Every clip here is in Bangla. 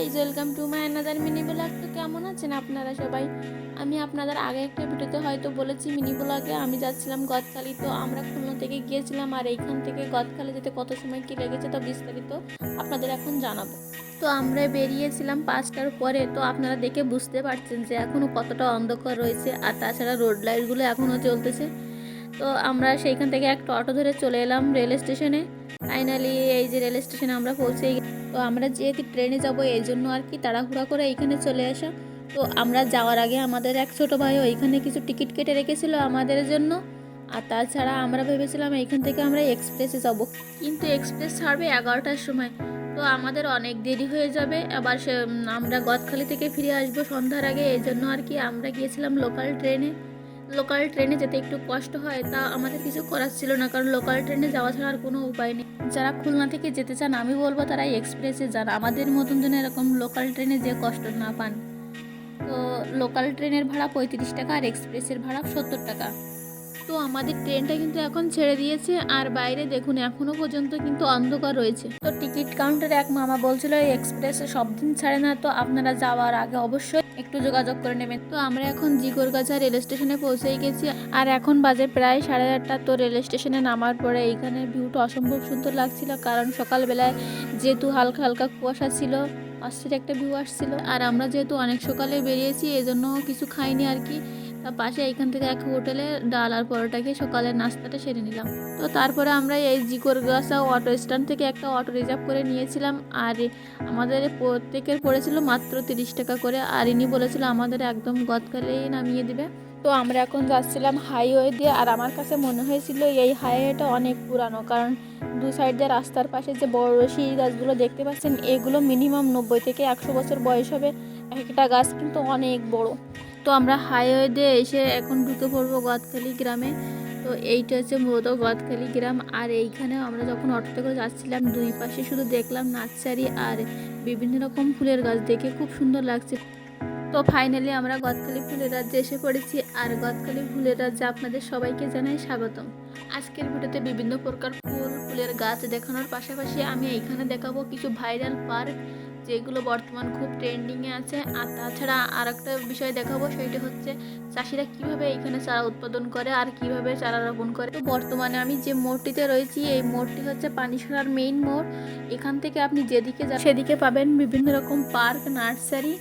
Guys, welcome to my another mini blog. তো কেমন আছেন আপনারা সবাই? আমি আপনাদের আগে একটা ভিডিওতে হয়তো বলেছি, মিনি ব্লগে আমি যাচ্ছিলাম গদখালি। তো আমরা খুলনা থেকে গিয়েছিলাম, আর এইখান থেকে গদখালি যেতে কত সময় কী লেগেছে তা বিস্তারিত আপনাদের এখন জানাবো। তো আমরা বেরিয়েছিলাম 5টার পরে। তো আপনারা দেখে বুঝতে পারছেন যে এখনও কতটা অন্ধকার রয়েছে, আর তাছাড়া রোড লাইটগুলো এখনও চলতেছে। তো আমরা সেইখান থেকে একটা অটো ধরে চলে এলাম রেল স্টেশনে। ফাইনালি এই যে রেল স্টেশনে আমরা পৌঁছে। তো আমরা যেহেতু ট্রেনে যাব এই জন্য আর কি তাড়াহুড়া করে এইখানে চলে আসা। তো আমরা যাওয়ার আগে আমাদের এক ছোটো ভাইও এইখানে কিছু টিকিট কেটে রেখেছিল আমাদের জন্য। আর তাছাড়া আমরা ভেবেছিলাম এইখান থেকে আমরা এক্সপ্রেসে যাব, কিন্তু এক্সপ্রেস ছাড়বে 11টার সময়। তো আমাদের অনেক দেরি হয়ে যাবে। আবার আমরা গদখালি থেকে ফিরে আসবো সন্ধ্যার আগে, এই জন্য আর কি আমরা গিয়েছিলাম লোকাল ট্রেনে। লোকাল ট্রেনে যেতে একটু কষ্ট হয়, তা আমাদের কিছু করার ছিল না, কারণ লোকাল ট্রেনে যাওয়া ছাড়া আর কোনো উপায় নেই। যারা খুলনা থেকে যেতে চান আমি বলবো তারা এক্সপ্রেসে যান, আমাদের মতন যেন এরকম লোকাল ট্রেনে যে কষ্ট না পান। তো লোকাল ট্রেনের ভাড়া 35 টাকা আর এক্সপ্রেসের ভাড়া 70 টাকা। তো আমাদের ট্রেনটা কিন্তু এখন ছেড়ে দিয়েছে, আর বাইরে দেখুন এখনো পর্যন্ত কিন্তু অন্ধকার রয়েছে। তো টিকিট কাউন্টারে এক মামা বলছিল এই এক্সপ্রেসে সব দিন ছাড়ে না, তো আপনারা যাওয়ার আগে অবশ্যই একটু যোগাযোগ করে নেবেন। তো আমরা এখন জিগরগাছা রেল স্টেশনে পৌঁছেই গেছি, আর এখন বাজে প্রায় 8:30। তো রেল স্টেশনে নামার পরে এইখানে ভিউটা অসম্ভব সুন্দর লাগছিল, কারণ সকালবেলায় যেহেতু হালকা হালকা কুয়াশা ছিল, অস্থির একটা ভিউ আসছিল। আর আমরা যেহেতু অনেক সকালে বেরিয়েছি এই জন্য কিছু খাইনি আর কি। তার পাশে এইখান থেকে এক হোটেলে ডাল আর পরোটা খেয়ে সকালের নাস্তাটা সেরে নিলাম। তো তারপরে আমরা এই জিগরগাছা অটো স্ট্যান্ড থেকে একটা অটো রিজার্ভ করে নিয়েছিলাম, আর আমাদের প্রত্যেকের পড়েছিল মাত্র 30 টাকা করে। আর ইনি বলেছিল আমাদের একদম গদখালিই নামিয়ে দিবে। তো আমরা এখন যাচ্ছিলাম হাইওয়ে দিয়ে, আর আমার কাছে মনে হয়েছিল এই হাইওয়েটা অনেক পুরানো, কারণ দু সাইড দিয়ে রাস্তার পাশে যে বড় শিং গাছগুলো দেখতে পাচ্ছেন এগুলো মিনিমাম 90 থেকে 100 বছর বয়স হবে। একটা গাছ কিন্তু অনেক বড়। তো আমরা হাইওয়ে দিয়ে এসে এখন ঢুকে পড়বো গদখালি গ্রামে। তো এইটা হচ্ছে মূলত গদখালি গ্রাম। আর এইখানে আমরা যখন অটোতে করে যাচ্ছিলাম দুই পাশে শুধু দেখলাম নার্সারি আর বিভিন্ন রকম ফুলের গাছ, দেখে খুব সুন্দর লাগছে। তো ফাইনালি আমরা গদখালি ফুলের রাজ্যে এসে পড়েছি, আর গদখালি ফুলের রাজ্যে আপনাদের সবাইকে জানাই স্বাগতম। আজকের ভিডিওতে বিভিন্ন প্রকার ফুলের গাছ দেখানোর পাশাপাশি আমি এইখানে দেখাবো কিছু ভাইরাল পার্ক যেগুলো বর্তমান খুব ট্রেন্ডিংয়ে আছে। আর তাছাড়া আর একটা বিষয় দেখাবো, সেটা হচ্ছে চাষিরা কিভাবে এইখানে চারা উৎপাদন করে আর কিভাবে চারা রোপণ করে। তো বর্তমানে আমি যে মোড়টিতে রয়েছি এই মোড়টি হচ্ছে পানিসরার মেইন মোড়। এখান থেকে আপনি যেদিকে যান সেদিকে পাবেন বিভিন্ন রকম পার্ক, নার্সারি।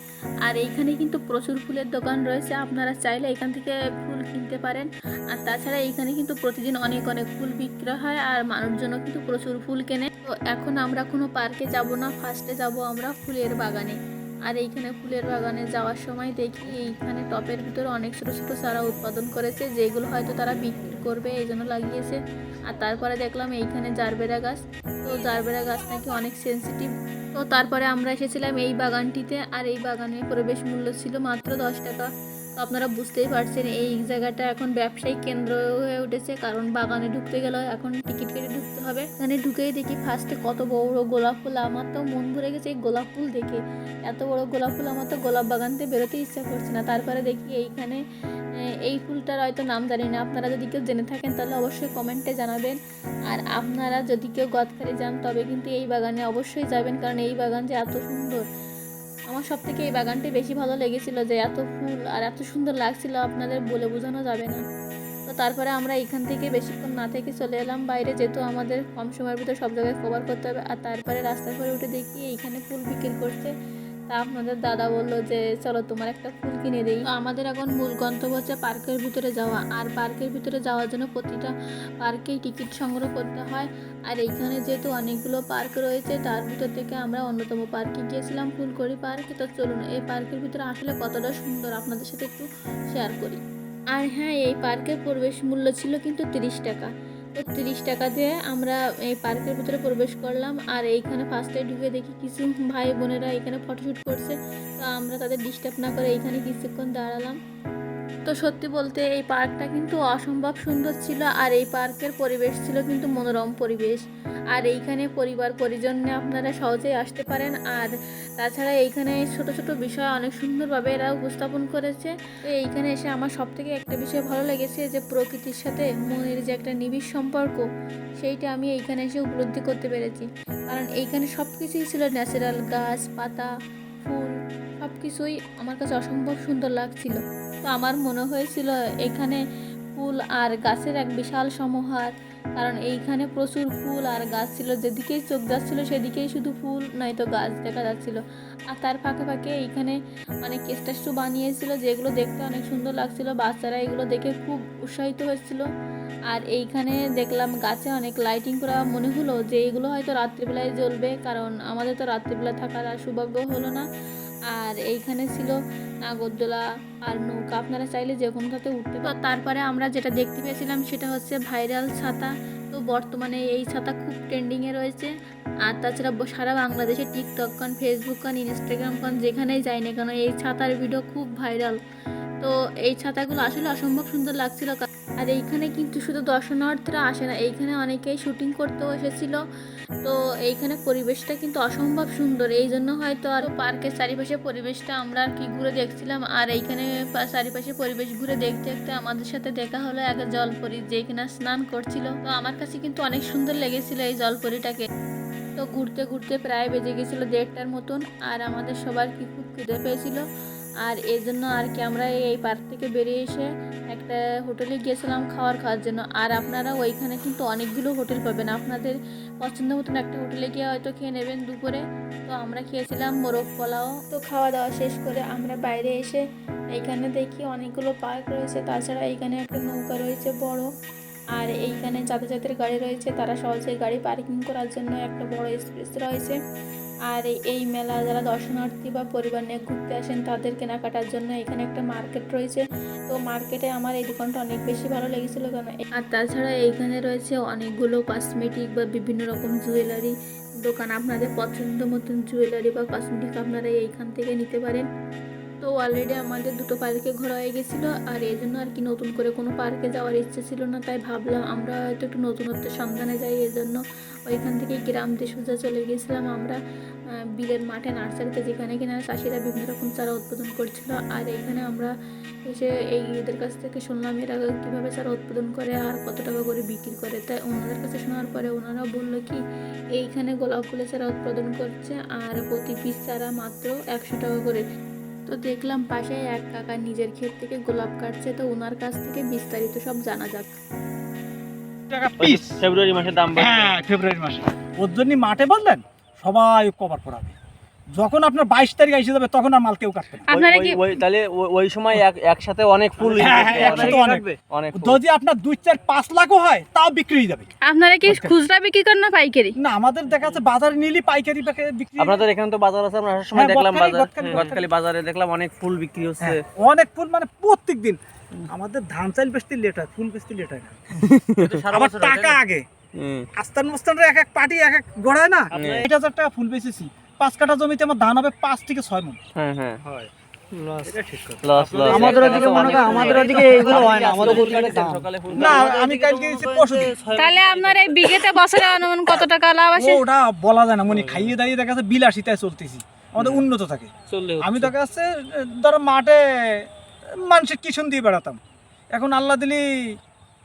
আর এইখানে কিন্তু প্রচুর ফুলের দোকান রয়েছে, আপনারা চাইলে এখান থেকে ফুল কিনতে পারেন। আর তাছাড়া এইখানে কিন্তু প্রতিদিন অনেক অনেক ফুল বিক্রয় হয়, আর মানুষজনও কিন্তু প্রচুর ফুল কেনে। তো এখন আমরা কোনো পার্কে যাব না, ফার্স্টে যাব আমরা ফুলের বাগানে। আর এইখানে ফুলের বাগানে যাওয়ার সময় দেখি এইখানে টপের ভিতরে অনেক ছোটো ছোটো চারা উৎপাদন করেছে, যেগুলো হয়তো তারা বিক্রি করবে এই জন্য লাগিয়েছে। আর তারপরে দেখলাম এইখানে জারবেরা গাছ। তো জারবেরা গাছ নাকি অনেক সেন্সিটিভ। তো তারপরে আমরা এসেছিলাম এই বাগানটিতে, আর এই বাগানের প্রবেশ মূল্য ছিল মাত্র 10 টাকা। তো আপনারা বুঝতেই পারছেন এই জায়গাটা এখন ব্যবসায়িক কেন্দ্র হয়ে উঠেছে, কারণ বাগানে ঢুকতে গেলে এখন টিকিট কেটে ঢুকতে হবে। এখানে ঢুকেই দেখি ফার্স্টে কত বড় বড় গোলাপ ফুল, আমার তো মন ভরে গেছে এই গোলাপ ফুল দেখে। এত বড় গোলাপ ফুল, আমার তো গোলাপ বাগান থেকে বেরোতে ইচ্ছা করছে না। তারপরে দেখি এইখানে এই ফুলটার হয়তো নাম জানি না, আপনারা যদি কেউ জেনে থাকেন তাহলে অবশ্যই কমেন্টে জানাবেন। আর আপনারা যদি কেউ গদখালি যান তবে কিন্তু এই বাগানে অবশ্যই যাবেন, কারণ এই বাগান যে এত সুন্দর। আমার সব থেকে এই বাগানটি বেশি ভালো লেগেছিল, যে এত ফুল আর এত সুন্দর লাগছিল আপনাদের বলে বোঝানো যাবে না। তো তারপরে আমরা এখান থেকে বেশিক্ষণ না থেকে চলে এলাম বাইরে, যেহেতু আমাদের কম সময়ের ভিতরে সব জায়গায় কভার করতে হবে। আর তারপরে রাস্তার পরে উঠে দেখি এইখানে ফুল বিক্রি করছে। তা আপনাদের দাদা বললো যে চলো তোমার একটা ফুল কিনে দিই। তো আমাদের এখন মূল গন্তব্য হচ্ছে পার্কের ভিতরে যাওয়া, আর পার্কের ভিতরে যাওয়ার জন্য প্রতিটা পার্কেই টিকিট সংগ্রহ করতে হয়। আর এইখানে যেহেতু অনেকগুলো পার্ক রয়েছে তার ভিতর থেকে আমরা অন্যতম পার্কে গিয়েছিলাম ফুলকড়ি পার্ক। তো চলুন এই পার্কের ভিতরে আসলে কতটা সুন্দর আপনাদের সাথে একটু শেয়ার করি। আর হ্যাঁ, এই পার্কের প্রবেশ মূল্য ছিল কিন্তু 30 টাকা। তো 30 টাকা দিয়ে আমরা এই পার্কের ভিতরে প্রবেশ করলাম। আর এইখানে ফার্স্টে ঢুকে দেখি কিছু ভাই বোনেরা এখানে ফটোশ্যুট করছে। তো আমরা তাদের ডিস্টার্ব না করে এইখানে কিছুক্ষণ দাঁড়ালাম। তো সত্যি বলতে এই পার্কটা কিন্তু অসম্ভব সুন্দর ছিল, আর এই পার্কের পরিবেশ ছিল কিন্তু মনোরম পরিবেশ। আর এইখানে পরিবার পরিজন নিয়ে আপনারা সহজেই আসতে পারেন। আর তাছাড়া এইখানে ছোট ছোট বিষয় অনেক সুন্দরভাবে এরা উপস্থাপন করেছে। তো এইখানে এসে আমার সব থেকে একটা বিষয় ভালো লেগেছে, যে প্রকৃতির সাথে মনের যে একটা নিবিড় সম্পর্ক, সেইটা আমি এইখানে এসে উপলব্ধি করতে পেরেছি। কারণ এইখানে সব কিছুই ছিল ন্যাচারাল, গাছ পাতা, ফুল সব কিছুই আমার কাছে অসম্ভব সুন্দর লাগছিল। তো আমার মনে হয়েছিল এখানে ফুল আর গাছের এক বিশাল সমাহার, কারণ এইখানে প্রচুর ফুল আর গাছ ছিল, যেদিকেই চোখ যাচ্ছিল সেদিকেই শুধু ফুল নয়তো গাছ দেখা যাচ্ছিল। আর তার ফাঁকে ফাঁকে এইখানে অনেক স্ট্যাচু বানিয়েছিল, যেগুলো দেখতে অনেক সুন্দর লাগছিল। বাচ্চারা এগুলো দেখে খুব উৎসাহিত হয়েছিল। আর এইখানে দেখলাম গাছে অনেক লাইটিং করা, মনে হলো যে এগুলো হয়তো রাত্রিবেলায় জ্বলবে, কারণ আমাদের তো রাত্রিবেলা থাকার আর সৌভাগ্য হলো না। আর এইখানে ছিল নাগরদোলা আর নৌকা, আপনারা চাইলে যে কোনোটাতে উঠতে পারেন। তারপরে আমরা যেটা দেখতে পেয়েছিলাম সেটা হচ্ছে ভাইরাল ছাতা। তো বর্তমানে এই ছাতা খুব ট্রেন্ডিংয়ে রয়েছে। আর তাছাড়া সারা বাংলাদেশে টিকটক কন, ফেসবুক কন, ইনস্টাগ্রাম কন, যেখানেই যাই না কেন এই ছাতার ভিডিও খুব ভাইরাল। তো এই ছাতাগুলো আসলে অসম্ভব সুন্দর লাগছিল। আর এইখানে কিন্তু শুধু দর্শনার্থীরা আসে না, এইখানে অনেকেই শুটিং করতেও এসেছিল। তো এইখানে পরিবেশটা কিন্তু অসম্ভব সুন্দর, এই জন্য হয়তো আর পার্কের চারিপাশে পরিবেশটা আমরা আর কি ঘুরে দেখছিলাম। আর এইখানে চারিপাশে পরিবেশ ঘুরে দেখতে দেখতে আমাদের সাথে দেখা হলো এক জলপরি, যে কিনা স্নান করছিল। তো আমার কাছে কিন্তু অনেক সুন্দর লেগেছিল এই জলপরিটাকে। তো ঘুরতে ঘুরতে প্রায় বেজে গেছিলো 1:30টার মতন, আর আমাদের সবার কি খুব খিদে পেয়েছিল। আর এই জন্য আর কি আমরা এই পার্ক থেকে বেরিয়ে এসে একটা হোটেলে গিয়েছিলাম খাওয়ার জন্য। আর আপনারা ওইখানে কিন্তু অনেকগুলো হোটেল পাবেন, আপনাদের পছন্দ মতন একটা হোটেলে গিয়ে হয়তো খেয়ে নেবেন দুপুরে। তো আমরা খেয়েছিলাম মোরগ পোলাও। তো খাওয়া দাওয়া শেষ করে আমরা বাইরে এসে এইখানে দেখি অনেকগুলো পার্ক রয়েছে, তাছাড়া এইখানে একটা নৌকা রয়েছে বড়। আর এইখানে যাতায়াতের গাড়ি রয়েছে, তারা সহজে গাড়ি পার্কিং করার জন্য একটা বড় স্পেস রয়েছে। আর এই মেলা যারা দর্শনার্থী বা পরিবার নিয়ে ঘুরতে আসেন তাদের কেনাকাটার জন্য এখানে একটা মার্কেট রয়েছে। তো মার্কেটে আমার এই দোকানটা অনেক বেশি ভালো লেগেছিলো কেন, আর তাছাড়া এইখানে রয়েছে অনেকগুলো কসমেটিক বা বিভিন্ন রকম জুয়েলারি দোকান। আপনাদের পছন্দ মতন জুয়েলারি বা কসমেটিক আপনারা এইখান থেকে নিতে পারেন। তো অলরেডি আমাদের দুটো পার্কে ঘোরা হয়ে গেছিলো, আর এই জন্য আর কি নতুন করে কোনো পার্কে যাওয়ার ইচ্ছে ছিল না। তাই ভাবলাম আমরা হয়তো একটু নতুনত্বের সন্ধানে যাই, এই জন্য ওইখান থেকে গ্রাম দিয়ে সোজা চলে গেছিলাম আমরা বিলের মাঠে নার্সারিতে, যেখানে কিনা চাষিরা বিভিন্ন রকম চারা উৎপাদন করছিল। আর এইখানে আমরা এসে এই এদের কাছ থেকে শুনলাম এরা কীভাবে চারা উৎপাদন করে আর কত টাকা করে বিক্রি করে। তাই ওনাদের কাছে শোনার পরে ওনারা বললো কি এইখানে গোলাপ ফুলের চারা উৎপাদন করছে আর প্রতি পিস চারা মাত্র 100 টাকা করে। তো দেখলাম পাশে এক কাকা নিজের ক্ষেত থেকে গোলাপ কাটছে, তো ওনার কাছ থেকে বিস্তারিত সব জানা যাক। টাকা পিস ফেব্রুয়ারি মাসে দাম বাড়বে। হ্যাঁ ফেব্রুয়ারি মাসে ওর জন্য মাঠে বললেন সবাই কভার করাবে। যখন আপনার 22 তারিখ এসে যাবে তখন আর মাল কেউ কাটবে না। আপনারা কি তাহলে ওই সময় একসাথে অনেক ফুল একসাথে অনেক যদি আপনার 2, 4, 5 লাখও হয় তাও বিক্রি হয়ে যাবে। আপনারা কি খুচরা বিক্রি করেন না পাইকারি? না আমাদের দেখা যাচ্ছে বাজারে নিলি পাইকারি বিক্রি। আপনাদের এখানে তো বাজার আছে, আমরা আসার সময় দেখলাম গতকালি বাজারে দেখলাম অনেক ফুল বিক্রি হচ্ছে। অনেক ফুল মানে প্রত্যেক দিন। আমাদের ধান চাল বেচতে লেট হয়, ফুল বেচতে লেট হয় না। আবার টাকা আগে আস্তান মস্তানরা এক এক পার্টি এক এক গড়ায় না। 8,000 টাকা ফুল বেচেছি, 5 কাঠা জমিতে আমার ধান হবে 5 থেকে 6 মণ। হ্যাঁ হ্যাঁ হয় আমাদের ওদিকে মনে করেন আমাদের ওদিকে এইগুলো হয় না, আমাদের না আমি কালকে গেছি পরশুদিন। তাহলে আপনার এই বিঘেতে বছরে অনুমান কত টাকা লাভ আসে? ওটা বলা যায় না, মনে খাইয়ে দাইয়ে দেখা যাচ্ছে 82টায় চলতেছি, আমাদের উন্নত থাকে। আমি দেখা যাচ্ছে ধরো মাঠে মানুষের কিষণ দিয়ে বেড়াতাম, এখন আল্লাহ দিলি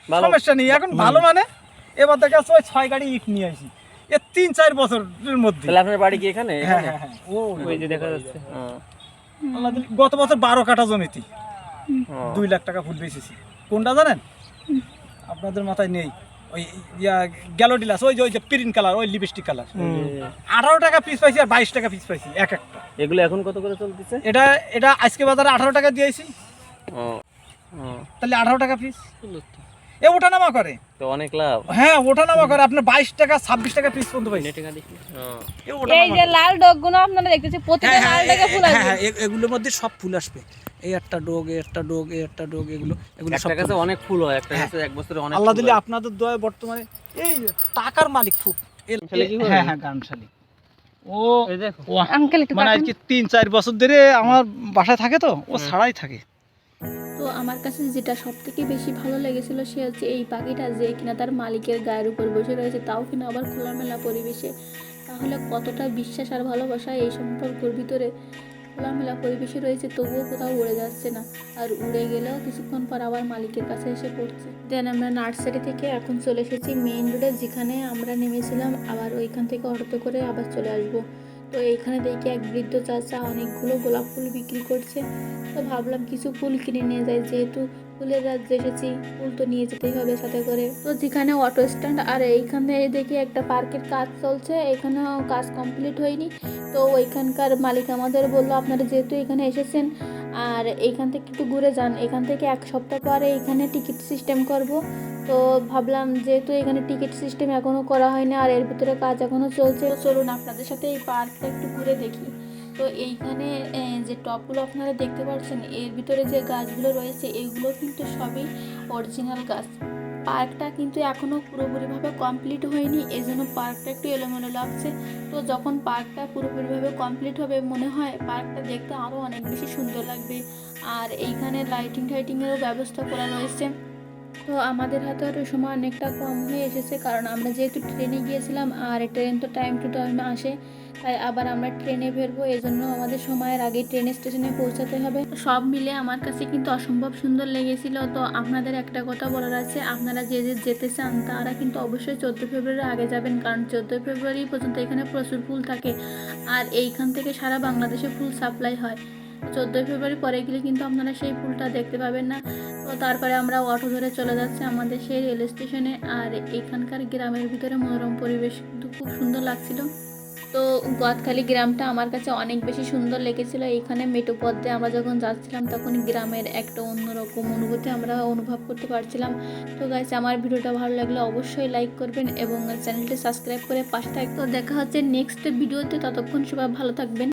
সমস্যা নেই, এখন ভালো মানে এবার দেখা যাচ্ছে ওই 6 গাড়ি ইট নিয়ে আসি এর 3-4 বছরের মধ্যে। তাহলে আপনার বাড়ি কি এখানে? হ্যাঁ হ্যাঁ হ্যাঁ ওই যে দেখা যাচ্ছে। আল্লাহ দিলি গত বছর 12 কাঠা জমিতে 2 লাখ টাকা ফুল বেচেছি। কোনটা জানেন? আপনাদের মাথায় নেই, ওই গ্যালোডিলাস, ওই যে প্রিন্ট কালার, ওই লিপস্টিক কালার। 18 টাকা পিস পাইছি আর 22 টাকা পিস পাইছি এক একটা। এগুলো এখন কত করে চলতেছে? এটা আজকে বাজারে 18 টাকা দিয়েছি। তাহলে 18 টাকা পিস এ ওঠা নামা করে, তো অনেক লাভ। হ্যাঁ ওঠা নামা করে, আপনার 22 টাকা 26 টাকা পিস পর্যন্ত পাইছি। এই যে লাল ডগগুলো আপনারা দেখতেছি প্রতিটা লাল ডগে ফুল আসবে। হ্যাঁ এগুলোর মধ্যে সব ফুল আসবে, এই একটা ডগ, এই একটা ডগ, এই একটা ডগ, এগুলো সব কাছে অনেক ফুল হয়, একটা কাছে এক বছরে অনেক। আল্লাহ দিলে আপনাদের দয়ায় বর্তমানে এই টাকার মালিক ফুল। হ্যাঁ হ্যাঁ গানশালী। ও এই দেখো আঙ্কেল একটু মানে আর কি 3-4 বছর ধরে আমার বাসায় থাকে, তো ও ছাড়াই থাকে। তো আমার কাছে যেটা সব থেকে বেশি ভালো লেগেছিল সে হচ্ছে এই পাখিটা, যে কিনা তার মালিকের গায়ের উপর বসে রয়েছে, তাও কিনা আবার খোলামেলা পরিবেশে। তাহলে কতটা বিশ্বাস আর ভালোবাসা এই সম্পর্কের ভিতরে। খোলামেলা পরিবেশে রয়েছে তবুও কোথাও উড়ে যাচ্ছে না, আর উড়ে গেলেও কিছুক্ষণ পর আবার মালিকের কাছে এসে পড়ছে। দেন আমরা নার্সারি থেকে এখন চলে এসেছি মেইন রোডে, যেখানে আমরা নেমেছিলাম, আবার ওইখান থেকে অটোতে করে আবার চলে আসবো। তো এইখানে দেখি এক বৃদ্ধ চাচা অনেকগুলো গোলাপ ফুল বিক্রি করছে। তো ভাবলাম কিছু ফুল কিনে নিয়ে যাই, যেহেতু ফুলের রাজ্যে এসেছি, ফুল তো নিয়ে যেতেই হবে সাথে করে। তো যেখানে অটো স্ট্যান্ড আর এইখানে দেখি একটা পার্কের কাজ চলছে, এখানেও কাজ কমপ্লিট হয়নি। তো ওইখানকার মালিক আমাদের বললো আপনারা যেহেতু এখানে এসেছেন আর এইখান থেকে একটু ঘুরে যান, এখান থেকে 1 সপ্তাহ পরে এখানে টিকিট সিস্টেম করব। তো ভাবলাম যেহেতু এখানে টিকিট সিস্টেম এখনও করা হয়নি আর এর ভিতরে কাজ এখনও চলছে, তো চলুন আপনাদের সাথে এই পার্কটা একটু ঘুরে দেখি। তো এইখানে যে টপগুলো আপনারা দেখতে পাচ্ছেন, এর ভিতরে যে গাছগুলো রয়েছে এগুলো কিন্তু সবই অরিজিনাল গাছ। পার্কটা কিন্তু এখনও পুরোপুরিভাবে কমপ্লিট হয়নি, এই জন্য পার্কটা একটু এলোমেলো লাগছে। তো যখন পার্কটা পুরোপুরিভাবে কমপ্লিট হবে মনে হয় পার্কটা দেখতে আরও অনেক বেশি সুন্দর লাগবে। আর এইখানে লাইটিংয়েরও ব্যবস্থা করা রয়েছে। তো আমাদের হাতে আর সময় অনেকটা কম হয়ে এসেছে, কারণ আমরা যেহেতু ট্রেনে গিয়েছিলাম আর ট্রেন তো টাইম টু টাইম আসে, তাই আবার আমরা ট্রেনে বেরবো, এই জন্য আমাদের সময়ের আগে ট্রেন স্টেশনে পৌঁছাতে হবে। সব মিলে আমার কাছে কিন্তু অসম্ভব সুন্দর লেগেছিল। তো আপনাদের একটা কথা বলার আছে, আপনারা যে যেতে চান তারা কিন্তু অবশ্যই 14 ফেব্রুয়ারি আগে যাবেন, কারণ 14 ফেব্রুয়ারি পর্যন্ত এখানে প্রচুর ফুল থাকে আর এইখান থেকে সারা বাংলাদেশে ফুল সাপ্লাই হয়। 14 ফেব্রুয়ারি পরে গেলে কিন্তু আপনারা সেই ফুলটা দেখতে পাবেন না। তো তারপরে আমরা অটো ধরে চলে যাচ্ছি আমাদের সেই রেল স্টেশনে। আর এখানকার গ্রামের ভিতরে মনোরম পরিবেশ কিন্তু খুব সুন্দর লাগছিল। তো গদখালি গ্রামটা আমার কাছে অনেক বেশি সুন্দর লেগেছিল। এখানে মেঠো পথ দিয়ে আমরা যখন যাচ্ছিলাম তখন গ্রামের একটা অন্যরকম অনুভূতি আমরা অনুভব করতে পারছিলাম। তো গাইস, আমার ভিডিওটা ভালো লাগলে অবশ্যই লাইক করবেন এবং চ্যানেলটি সাবস্ক্রাইব করে পাশে থাকতে। তো দেখা হচ্ছে নেক্সট ভিডিওতে, ততক্ষণ সবাই ভালো থাকবেন।